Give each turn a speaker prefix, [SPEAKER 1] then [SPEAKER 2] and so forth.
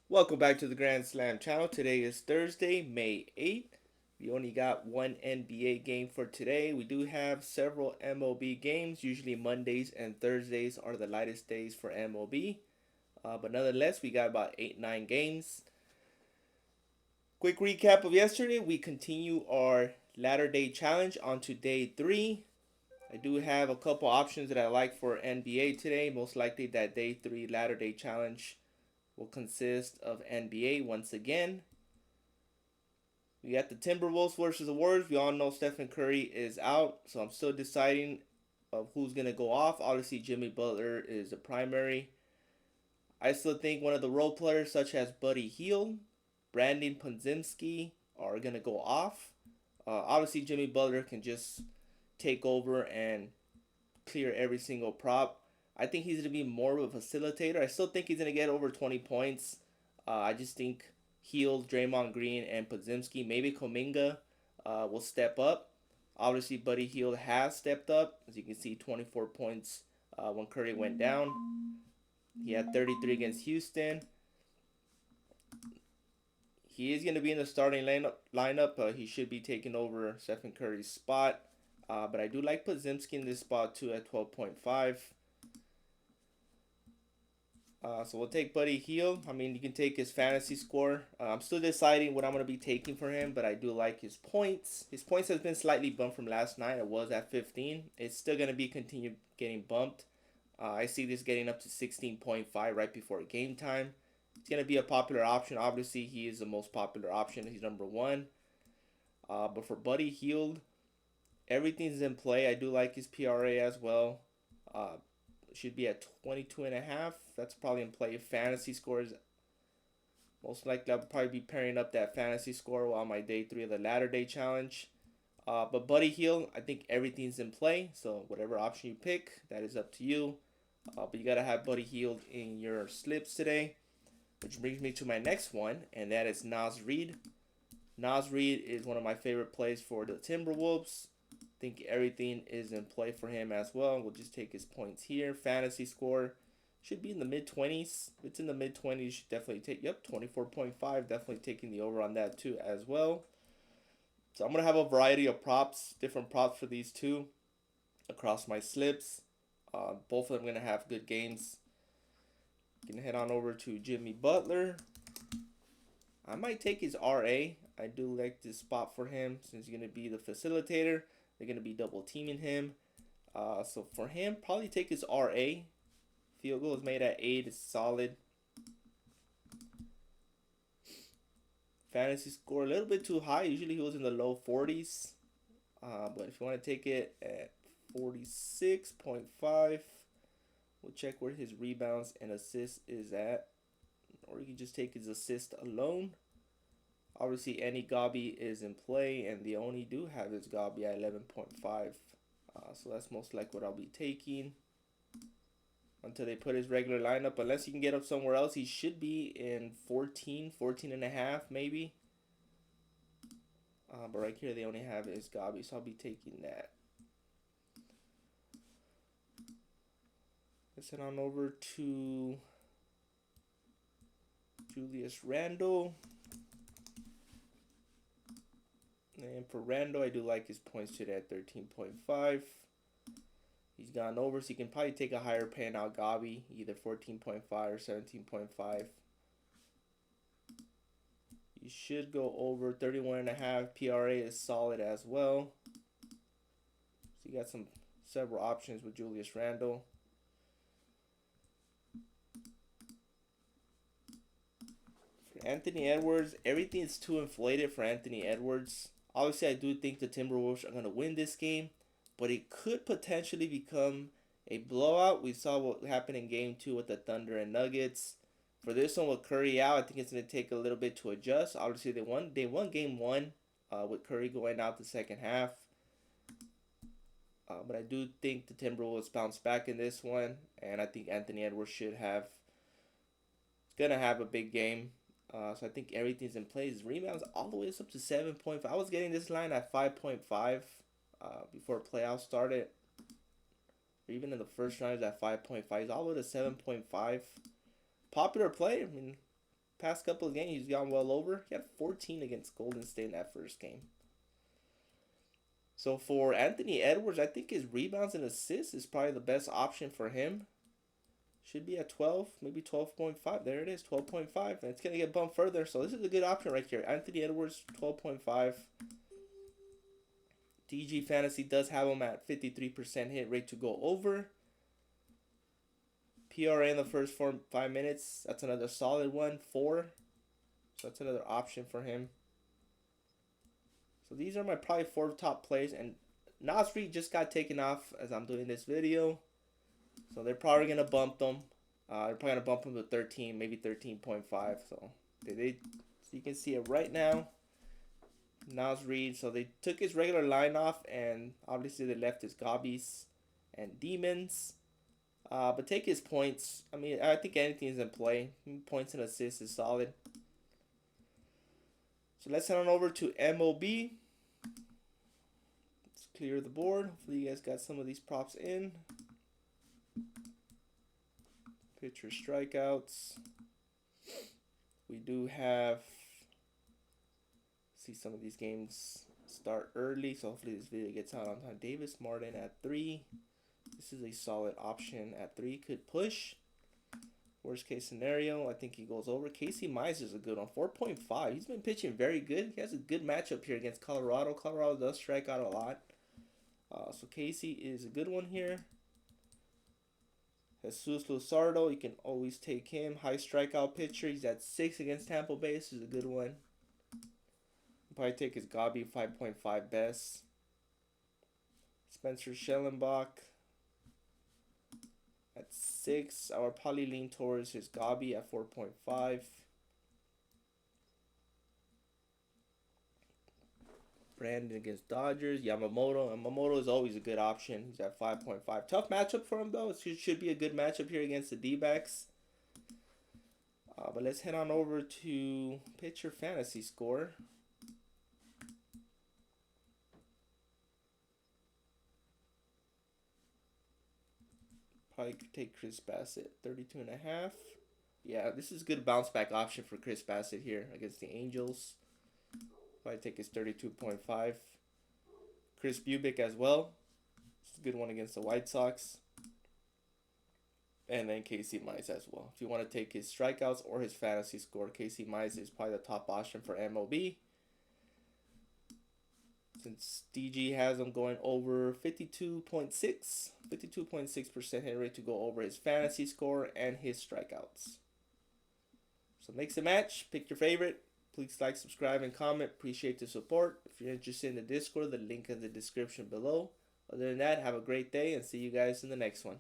[SPEAKER 1] Welcome back to the Grand Slam channel. Today is Thursday, May 8th. We only got one NBA game for today. We do have several MLB games. Usually Mondays and Thursdays are the lightest days for MLB. But nonetheless, we got about 8, 9 games. Quick recap of yesterday. We continue our latter day challenge on to day 3. I do have a couple options that I like for NBA today. Most likely that day 3 latter day challenge will consist of NBA once again. We got the Timberwolves versus the Warriors. We all know Stephen Curry is out, so I'm still deciding of who's gonna go off. Obviously, Jimmy Butler is the primary. I still think one of the role players, such as Buddy Hield, Brandon Podziemski, are gonna go off. Obviously, Jimmy Butler can just take over and clear every single prop. I think he's gonna be more of a facilitator. I still think he's gonna get over 20 points. I just think Hield, Draymond Green, and Podziemski, maybe Kuminga, will step up. Obviously, Buddy Hield has stepped up. As you can see, 24 points when Curry went down. He had 33 against Houston. He is going to be in the starting lineup. He should be taking over Stephen Curry's spot. But I do like Podziemski in this spot too at 12.5. So we'll take Buddy Hield. I mean, you can take his fantasy score. I'm still deciding what I'm going to be taking for him, but I do like his points. His points has been slightly bumped from last night. It was at 15. It's still going to be continued getting bumped. I see this getting up to 16.5 right before game time. It's going to be a popular option. Obviously, he is the most popular option. He's number one. But for Buddy Hield, everything's in play. I do like his PRA as well. Uh, should be at 22.5. That's probably in play. Fantasy scores, most likely I'll probably be pairing up that fantasy score on my day 3 of the latter day challenge. But Buddy Hield, I think everything's in play. So whatever option you pick, that is up to you. But you gotta have Buddy Hield in your slips today, which brings me to my next one, and that is Naz Reid. Naz Reid is one of my favorite plays for the Timberwolves. I think everything is in play for him as well. We'll just take his points here. Fantasy score should be in the mid 20s. If it's in the mid 20s, you should definitely take, yep, 24.5. Definitely taking the over on that too as well. So I'm going to have a variety of props, different props for these two across my slips. Both of them going to have good games. Going to head on over to Jimmy Butler. I might take his RA. I do like this spot for him since he's going to be the facilitator. They're going to be double teaming him. So for him, probably take his RA. Field goal is made at 8. It's solid. Fantasy score a little bit too high. Usually he was in the low 40s. But if you want to take it at 46.5, we'll check where his rebounds and assists is at. Or you can just take his assist alone. Obviously, any Gabi is in play, and they only do have his Gabi at 11.5. So that's most likely what I'll be taking until they put his regular lineup. Unless you can get up somewhere else, he should be in 14 and a half maybe. But right here, they only have his Gabi, so I'll be taking that. Let's head on over to Julius Randle. And for Randle, I do like his points today at 13.5. He's gone over, so you can probably take a higher paying out Gabi, either 14.5 or 17.5. You should go over 31.5. PRA is solid as well. So you got several options with Julius Randle. For Anthony Edwards, everything is too inflated for Anthony Edwards. Obviously, I do think the Timberwolves are going to win this game, but it could potentially become a blowout. We saw what happened in game 2 with the Thunder and Nuggets. For this one with Curry out, I think it's going to take a little bit to adjust. Obviously, they won game 1 with Curry going out the second half. But I do think the Timberwolves bounce back in this one, and I think Anthony Edwards going to have a big game. So I think everything's in place. His rebounds all the way up to 7.5. I was getting this line at 5.5 before playoffs started. Or even in the first round, is at 5.5. He's all the way to 7.5. Popular play. I mean, past couple of games, he's gone well over. He had 14 against Golden State in that first game. So for Anthony Edwards, I think his rebounds and assists is probably the best option for him. Should be at 12, maybe 12.5. There it is, 12.5. And it's going to get bumped further. So this is a good option right here. Anthony Edwards, 12.5. DG Fantasy does have him at 53% hit rate to go over. PRA in the first 5 minutes. That's another solid one, 4. So that's another option for him. So these are my probably 4 top plays. And Nas Reed just got taken off as I'm doing this video. So they're probably going to bump them. They're probably going to bump them to 13, maybe 13.5. So you can see it right now. Nas Reed. So they took his regular line off, and obviously they left his Gobbies and Demons. But take his points. I mean, I think anything's in play. Points and assists is solid. So let's head on over to MLB. Let's clear the board. Hopefully you guys got some of these props in. Pitcher strikeouts. We do have, see some of these games start early, so hopefully this video gets out on time. Davis Martin at 3. This is a solid option at 3. Could push. Worst case scenario, I think he goes over. Casey Mize is a good one. 4.5. He's been pitching very good. He has a good matchup here against Colorado. Colorado does strike out a lot. So Casey is a good one here. Jesus Luzardo, you can always take him. High strikeout pitcher. He's at 6 against Tampa Bay. This is a good one. Probably take his Gobby, 5.5 best. Spencer Schellenbach at 6. I would probably lean towards his Gobby at 4.5. Brandon against Dodgers. Yamamoto. Yamamoto is always a good option. He's at 5.5. Tough matchup for him, though. It should be a good matchup here against the D-backs. But let's head on over to Pitcher Fantasy Score. Probably could take Chris Bassett, 32.5. Yeah, this is a good bounce back option for Chris Bassett here against the Angels. Probably take his 32.5. Chris Bubic as well. It's a good one against the White Sox. And then Casey Mize as well. If you want to take his strikeouts or his fantasy score, Casey Mize is probably the top option for MLB. Since DG has him going over 52.6% hit rate to go over his fantasy score and his strikeouts. So mix and match. Pick your favorite. Please like, subscribe, and comment. Appreciate the support. If you're interested in the Discord, the link in the description below. Other than that, have a great day and see you guys in the next one.